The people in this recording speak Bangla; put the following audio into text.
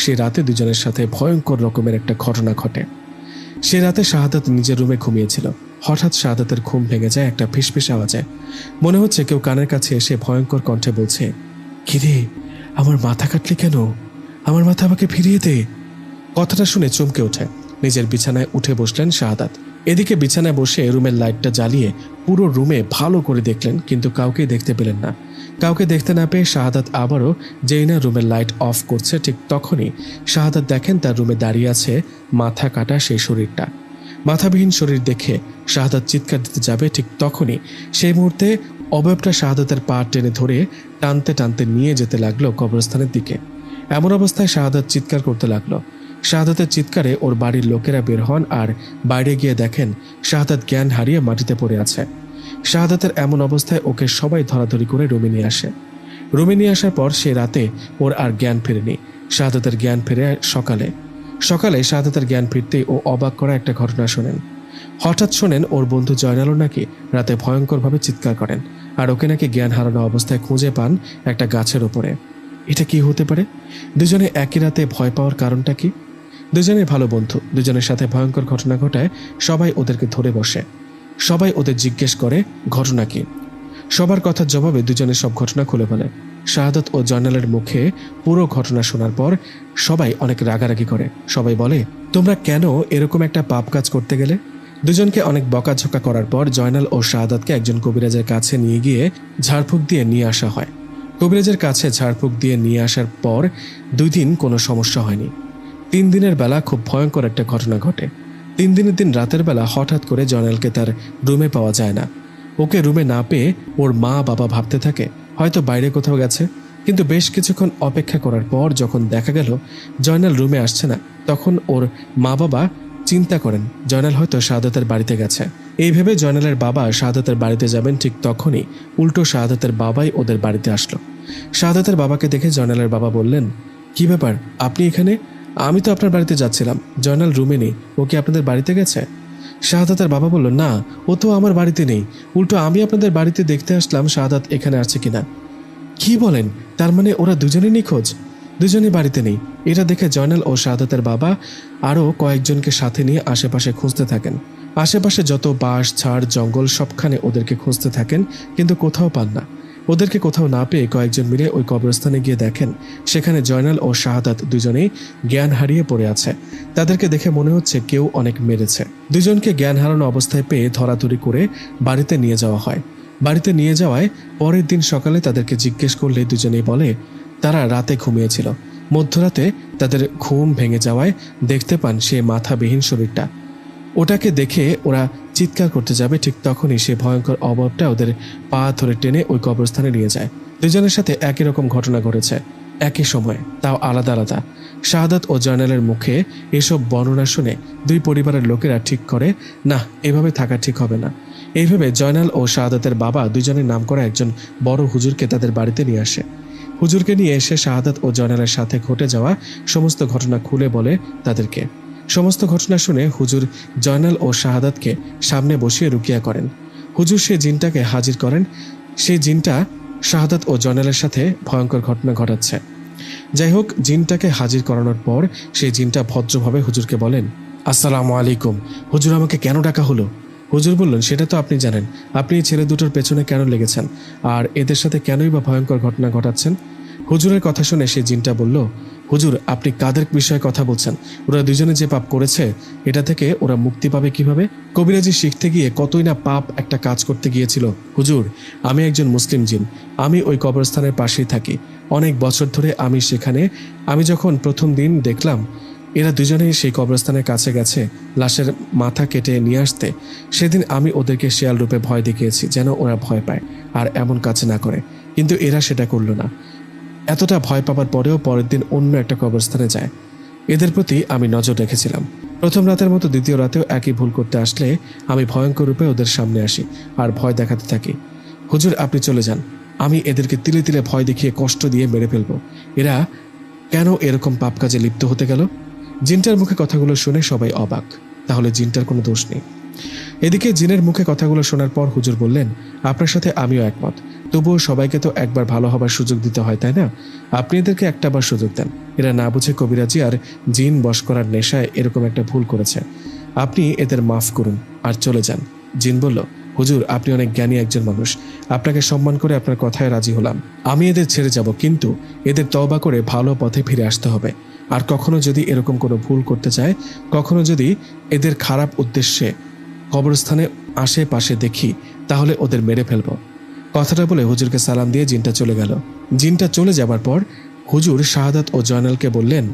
সে রাতে দুজনের সাথে ভয়ঙ্কর রকমের একটা ঘটনা ঘটে। সে রাতে শাহাদাত নিজের রুমে ঘুমিয়েছিল। হঠাৎ শাহাদাতের ঘুম ভেঙে যায় একটা ফিসফিস আওয়াজে। মনে হচ্ছে কেউ কানের কাছে এসে ভয়ঙ্কর কণ্ঠে বলছে, কিরে, আমার মাথা কাটলি কেন? আমার মাথা আমাকে ফিরিয়ে দে। কথাটা শুনে চমকে ওঠে। নিজের বিছানায় উঠে বসলেন শাহাদাত। এদিকে বিছানায় বসে রুমের লাইটটা জ্বালিয়ে পুরো রুমে ভালো করে দেখলেন, কিন্তু কাউকে দেখতে পেলেন না। কাউকে দেখতে না পেয়ে শাহাদাত আবারও যেই না রুমের লাইট অফ করছে, ঠিক তখনই শাহাদাত দেখেন তার রুমে দাঁড়িয়ে আছে মাথা কাটা সেই শরীরটা। মাথাবিহীন শরীর দেখে শাহাদাত চিৎকার দিতে যাবে, ঠিক তখনই সেই মুহূর্তে অবয়বটা শাহাদাতের পা টেনে ধরে টানতে টানতে নিয়ে যেতে লাগলো কবরস্থানের দিকে। এমন অবস্থায় শাহাদাত চিৎকার করতে লাগলো। শাহাদাতের চিৎকারে ওর বাড়ির লোকেরা বের হন আর বাইরে গিয়ে দেখেন শাহাদাত জ্ঞান হারিয়ে মাটিতে পড়ে আছে। শাহাদাতের এমন অবস্থায় ওকে সবাই ধরাধরি করে রুমে নিয়ে আসে। রুমে নিয়ে আসার পর সে রাতে ওর আর জ্ঞান ফেরেনি। শাহাদাতের জ্ঞান ফেরে সকালে শাহাদাতের জ্ঞান ফিরতেই ও অবাক করা একটা ঘটনা শোনেন। হঠাৎ শোনেন ওর বন্ধু জয়নালও নাকি রাতে ভয়ঙ্করভাবে চিৎকার করেন, আর ওকে নাকি জ্ঞান হারানো অবস্থায় খুঁজে পান একটা গাছের ওপরে। এটা কি হতে পারে? দুজনে একই রাতে ভয় পাওয়ার কারণটা কি? দুজনে ভালো বন্ধু, দুজনের সাথে ভয়ঙ্কর ঘটনা ঘটায় সবাই ওদেরকে ধরে বসে। সবাই ওদের জিজ্ঞেস করে ঘটনা কি। সবার কথার জবাবে দুজনের সব ঘটনা খুলে বলে। শাহাদাত ও জয়নালের মুখে পুরো ঘটনা শোনার পর সবাই অনেক রাগারাগি করে। সবাই বলে, তোমরা কেন এরকম একটা পাপ কাজ করতে গেলে? দুজনকে অনেক বকাঝকা করার পর জয়নাল ও শাহাদাতকে একজন কবিরাজের কাছে নিয়ে গিয়ে ঝাড়ফুঁক দিয়ে নিয়ে আসা হয়। কবিরাজের কাছে ঝাড়ফুঁক দিয়ে নিয়ে আসার পর 2 দিন কোনো সমস্যা হয়নি। 3 দিনের বেলা খুব ভয়ঙ্কর একটা ঘটনা ঘটে। 3 দিনের দিন রাতের বেলা হঠাৎ করে জয়নালকে তার রুমে পাওয়া যায় না। ওকে রুমে না পেয়ে ওর মা বাবা ভাবতে থাকে হয়তো বাইরে কোথাও গেছে। কিন্তু বেশ কিছুক্ষণ অপেক্ষা করার পর যখন দেখা গেল জয়নাল রুমে আসছে না, তখন ওর মা বাবা চিন্তা করেন জয়নাল হয়তো শাহাদাতের বাড়িতে গেছে। এই ভেবে জয়নালের বাবা শাহাদাতের বাড়িতে যাবেন, ঠিক তখনই উল্টো শাহাদাতের বাবাই ওদের বাড়িতে আসলো। শাহাদাতের বাবাকে দেখে জয়নালের বাবা বললেন, কি ব্যাপার, আপনি এখানে? আমি তো আপনার বাড়িতে যাচ্ছিলাম, জয়নাল রুমে নেই, ও কি আপনাদের বাড়িতে গেছে? শাহাদাতের বাবা বলল, না, ও তো আমার বাড়িতে নেই, উল্টো আমি আপনাদের বাড়িতে দেখতে আসলাম শাহাদাত এখানে আছে কিনা। কি বলেন? তার মানে ওরা দুজনেই নিখোঁজ, দুজনেই বাড়িতে নেই। এটা দেখে জয়নাল ও শাহাদাতের বাবা আরও কয়েকজনকে সাথে নিয়ে আশেপাশে খুঁজতে থাকেন। আশেপাশে যত বাঁশ ঝাড় জঙ্গল সবখানে ওদেরকে খুঁজতে থাকেন, কিন্তু কোথাও পান না। ওদেরকে কোথাও না পেয়ে কয়েকজন মিলে ওই কবরস্থানে গিয়ে দেখেন সেখানে জয়নাল ও শাহাদাত দুজনেই জ্ঞান হারিয়ে পড়ে আছে। তাদেরকে দেখে মনে হচ্ছে কেউ অনেক মেরেছে। দুজনকে জ্ঞান হারানো অবস্থায় পেয়ে ধরাধরি করে বাড়িতে নিয়ে যাওয়া হয়। বাড়িতে নিয়ে যাওয়ায় পরের দিন সকালে তাদেরকে জিজ্ঞেস করলে দুজনেই বলে তারা রাতে ঘুমিয়েছিল। মধ্যরাতে তাদের ঘুম ভেঙে যাওয়ায় দেখতে পান সে মাথাবিহীন শরীরটা। ওটাকে দেখে ওরা চিৎকার করতে যাবে, ঠিক তখনই সে ভয়ঙ্কর অবয়বটা ওদের পা ধরে টেনে ওই কবরস্থানে নিয়ে যায়। দুজনের সাথে একই রকম ঘটনা ঘটেছে, একই সময়, তাও আলাদা আলাদা। শাহাদাত ও জয়নালের মুখে এসব বর্ণনা শুনে 2 পরিবারের লোকেরা ঠিক করে, না, এভাবে থাকা ঠিক হবে না। এইভাবে জয়নাল ও শাহাদাতের বাবা দুজনের নাম করা একজন বড় হুজুরকে তাদের বাড়িতে নিয়ে আসে। হুজুরকে নিয়ে এসে শাহাদাত ও জয়নালের সাথে ঘটে যাওয়া সমস্ত ঘটনা খুলে বলে তাদেরকে। সমস্ত ঘটনা শুনে হুজুর জয়নাল ও শাহাদাতকে সামনে বসিয়ে রুকিয়া করেন। হুজুর সেই জিনটাকে হাজির করেন। সেই জিনটা শাহাদাত ও জয়নালের সাথে ভয়ঙ্কর ঘটনা ঘটাচ্ছে। যাই হোক, জিনটাকে হাজির করানোর পর সেই জিনটা ভদ্রভাবে হুজুরকে বলেন, আসসালামু আলাইকুম হুজুর, আমাকে কেন ডাকা হলো? হুজুর বললেন, সেটা তো আপনি জানেন, আপনি এই ছেলে দুটোর পেছনে কেন লেগেছেন আর এদের সাথে কেনই বা ভয়ঙ্কর ঘটনা ঘটাচ্ছেন। হুজুরের কথা শুনে সেই জিনটা বলল, হুজুর, আপনি কাদের বিষয়ে কথা বলছেন? ওরা দুজনে যে পাপ করেছে এটা থেকে ওরা মুক্তি পাবে কিভাবে? কবিরাজি শিখতে গিয়ে কতই না পাপ একটা কাজ করতে গিয়েছিল। হুজুর, আমি একজন মুসলিম জিন, আমি ওই কবরস্থানের পাশেই থাকি। অনেক বছর ধরে আমি সেখানে। আমি যখন প্রথম দিন দেখলাম এরা দুজনেই সেই কবরস্থানের কাছে গেছে লাশের মাথা কেটে নিয়ে আসতে, সেদিন আমি ওদেরকে শেয়াল রূপে ভয় দেখিয়েছি যেন ওরা ভয় পায় আর এমন কাজ না করে, কিন্তু এরা সেটা করল না। এতটা ভয় পাবার পরেও পরের দিন অন্য একটা কবরস্থানে যায়। এদের প্রতি আমি নজর রেখেছিলাম। প্রথম রাতের মতো দ্বিতীয় রাতেও একই ভুল করতে আসলে আমি ভয়ঙ্কর রূপে ওদের সামনে আসি আর ভয় দেখাতে থাকি। হুজুর, আপনি চলে যান, আমি এদেরকে তিলে তিলে ভয় দেখিয়ে কষ্ট দিয়ে মেরে ফেলবো। এরা কেন এরকম পাপ কাজে লিপ্ত হতে গেল? জিনটার মুখে কথাগুলো শুনে সবাই অবাক, তাহলে জিনটার কোনো দোষ নেই। এদিকে জিনের মুখে কথাগুলো শোনার পর হুজুর বললেন, আপনার সাথে আমিও একমত, তবুও সবাইকে তো একবার ভালো হবার সুযোগ দিতে হয়, তাই না? আপনি এদেরকে একটাবার সুযোগ দেন। এরা না বুঝে কবিরাজি আর জিন বশ করার নেশায় এরকম একটা ভুল করেছে। আপনি এদের মাফ করুন আর চলে যান। জিন বলল, হুজুর, আপনি অনেক জ্ঞানী একজন মানুষ, আপনাকে সম্মান করে আপনার কথায় রাজি হলাম। আমি এদের ছেড়ে যাব, কিন্তু এদের তওবা করে ভালো পথে ফিরে আসতে হবে। আর কখনো যদি এরকম কোনো ভুল করতে চায়, কখনো যদি এদের খারাপ উদ্দেশ্যে কবরস্থানে আশেপাশে দেখি, তাহলে ওদের মেরে ফেলব। কথাটা বলে হুজুরকে সালাম দিয়ে জিনটা চলে গেল। জিনটা চলে যাবার পর হুজুর শাহাদাত ও জয়নালকে বললেন,